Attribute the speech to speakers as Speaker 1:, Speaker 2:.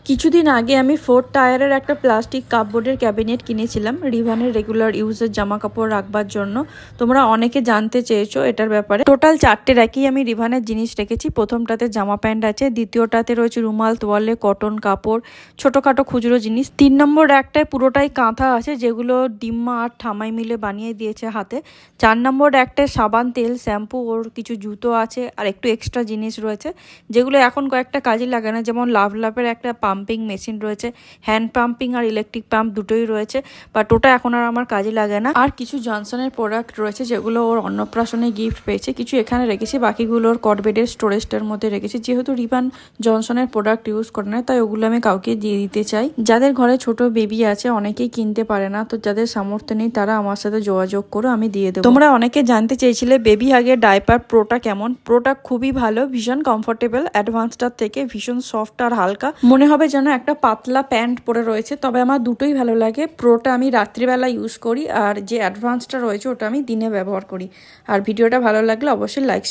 Speaker 1: কিছুদিন আগে আমি 4 টায়ারের একটা প্লাস্টিক কাপবোর্ডের ক্যাবিনেট কিনেছিলাম রিভানের রেগুলার ইউজের জামা কাপড় রাখবার জন্য। তোমরা অনেকে জানতে চেয়েছো এটার ব্যাপারে। টোটাল 4টে র্যাকেই আমি রিভানের জিনিস রেখেছি। প্রথমটাতে জামা প্যান্ট আছে, দ্বিতীয়টাতে রয়েছে রুমাল, তোয়ালে, কটন কাপড়, ছোটোখাটো খুচরো জিনিস। 3 নম্বর র্যাকটায় পুরোটাই কাঁথা আছে, যেগুলো ডিম্মা আর ঠামাই মিলে বানিয়ে দিয়েছে হাতে। 4 নম্বর র্যাকটায় সাবান, তেল, শ্যাম্পু, ওর কিছু জুতো আছে আর একটু এক্সট্রা জিনিস রয়েছে, যেগুলো এখন কয়েকটা কাজে লাগে না। যেমন লাভের একটা পাম্পিং মেশিন রয়েছে, হ্যান্ড পাম্পিং আর ইলেকট্রিক পাম্প দুটোই রয়েছে, বাট ওটা এখন আর আমার কাজে লাগে না। আর কিছু জনসনের প্রোডাক্ট রয়েছে যেগুলো ওর অন্নপ্রাশনে গিফট পেয়েছে, কিছু এখানে রেখেছি, বাকিগুলো ওর কটবেডের স্টোরেজটার মধ্যে রেখেছি। যেহেতু রিভান জনসনের প্রোডাক্ট ইউজ করে না, তাই ওগুলো আমি কাউকে দিয়ে দিতে চাই। যাদের ঘরে ছোট বেবি আছে, অনেকেই কিনতে পারে না, তো যাদের সামর্থ্য নেই তারা আমার সাথে যোগাযোগ করো, আমি দিয়ে দেবো। তোমরা অনেকে জানতে চেয়েছিলে বেবি হাগের ডাইপার প্রোটা কেমন। প্রোটা খুবই ভালো, ভীষণ কমফোর্টেবল, অ্যাডভান্সটার থেকে ভীষণ সফট আর হালকা, মনে হবে যেন একটা পাতলা প্যান্ট পরে রয়েছে। তবে আমার দুটোই ভালো লাগে। প্রোটা আমি রাত্রিবেলা ইউজ করি, আর যে অ্যাডভান্সটা রয়েছে ওটা আমি দিনে ব্যবহার করি। আর ভিডিওটা ভালো লাগলে অবশ্যই লাইক